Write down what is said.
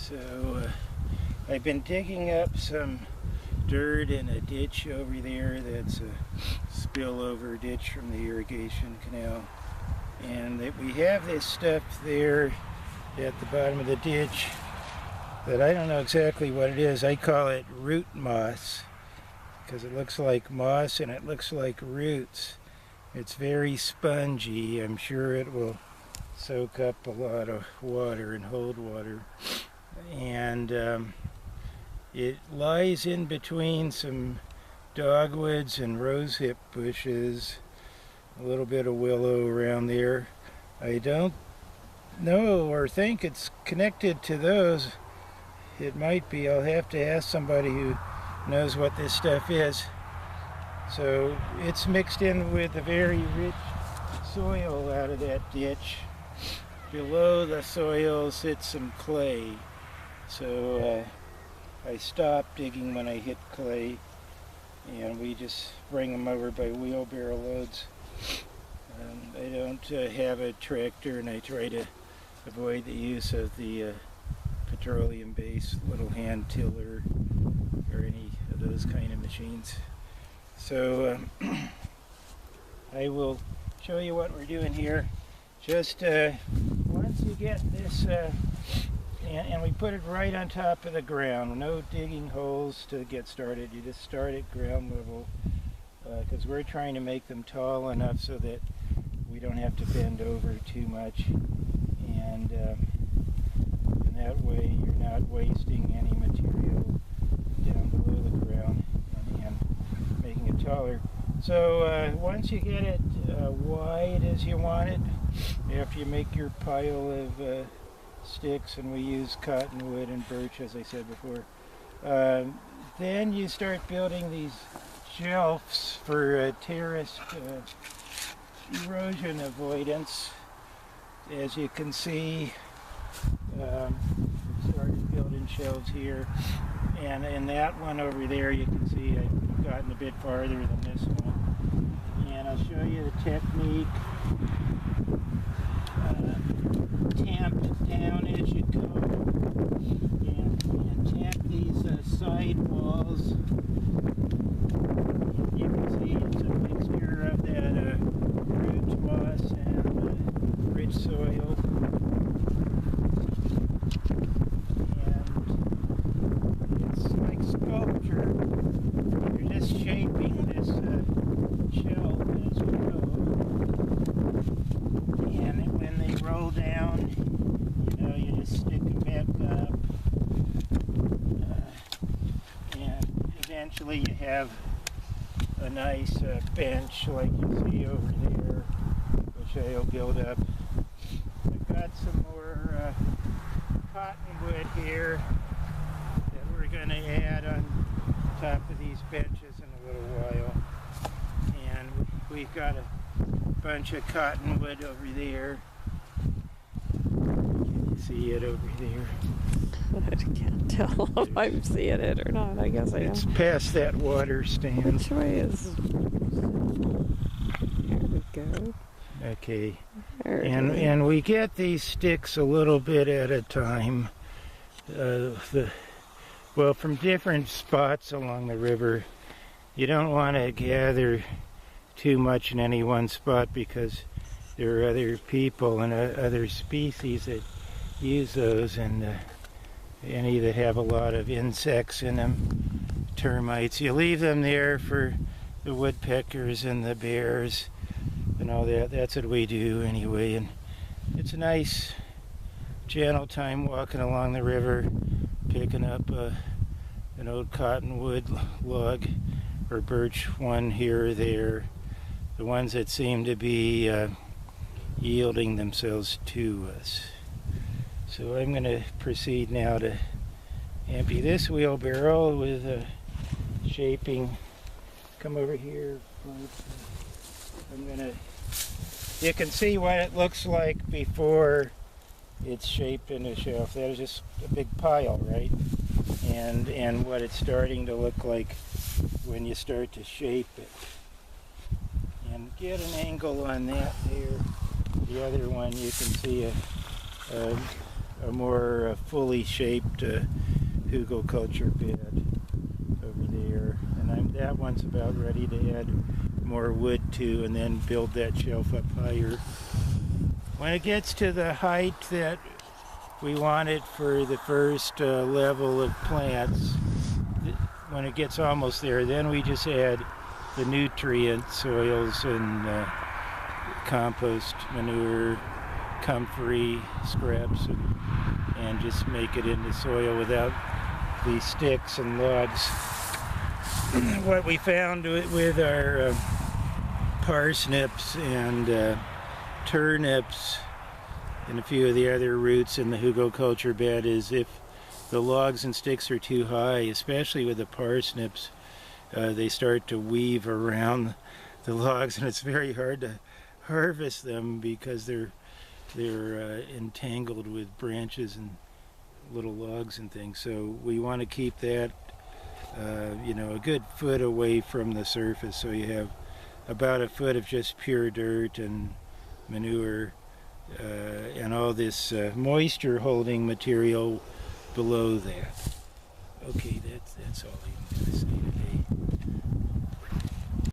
So I've been digging up some dirt in a ditch over there that's a spillover ditch from the irrigation canal. And that we have this stuff there at the bottom of the ditch that I don't know exactly what it is. I call it root moss because it looks like moss and it looks like roots. It's very spongy. I'm sure it will soak up a lot of water and hold water. And it lies in between some dogwoods and rosehip bushes, a little bit of willow around there. I don't know or think it's connected to those. It might be. I'll have to ask somebody who knows what this stuff is. So it's mixed in with the very rich soil out of that ditch. Below the soil sits some clay. So I stop digging when I hit clay, and we just bring them over by wheelbarrow loads. I don't have a tractor, and I try to avoid the use of the petroleum-based little hand tiller or any of those kind of machines. So I will show you what we're doing here. Just once you get this, and we put it right on top of the ground. No digging holes to get started. You just start at ground level because we're trying to make them tall enough so that we don't have to bend over too much. And that way you're not wasting any material down below the ground and making it taller. So once you get it wide as you want it, after you make your pile of sticks, and we use cottonwood and birch as I said before, then you start building these shelves for terraced erosion avoidance. As you can see, we started building shelves here, and in that one over there you can see I've gotten a bit farther than this one, and I'll show you the technique. Tamp it down as you go, and tamp these side walls. You can see it's a mixture of that root moss and rich soil. And it's like sculpture. You're just shaping this shelf as we go. And when they roll down, you just stick them back up. And eventually you have a nice bench like you see over there, which I'll build up. I've got some more cottonwood here that we're going to add on top of these benches in a little while. And we've got a bunch of cottonwood over there. Can you see it over there? I can't tell if I'm seeing it or not. I guess I am. It's past that water stand. Which way is? There we go. Okay. And we get these sticks a little bit at a time. Well, from different spots along the river. You don't want to gather too much in any one spot because there are other people and other species that use those, and any that have a lot of insects in them, termites. You leave them there for the woodpeckers and the bears and all that. That's what we do anyway. And it's a nice gentle time walking along the river, picking up an old cottonwood log or birch one here or there. The ones that seem to be yielding themselves to us. So I'm going to proceed now to empty this wheelbarrow with shaping. Come over here. You can see what it looks like before it's shaped in a shelf. That is just a big pile, right? And what it's starting to look like when you start to shape it. And get an angle on that there. The other one, you can see a a more fully shaped hugelkultur bed over there, and that one's about ready to add more wood to, and then build that shelf up higher. When it gets to the height that we want it for the first level of plants, when it gets almost there, then we just add the nutrient soils and compost, manure, comfrey, scraps, and just make it into soil without the sticks and logs. What we found with our parsnips and turnips and a few of the other roots in the hugelkultur bed is if the logs and sticks are too high, especially with the parsnips, they start to weave around the logs, and it's very hard to harvest them because they're entangled with branches and little logs and things. So we want to keep that a good foot away from the surface, so you have about a foot of just pure dirt and manure and all this moisture holding material below that. Okay, that's all I'm going to say today.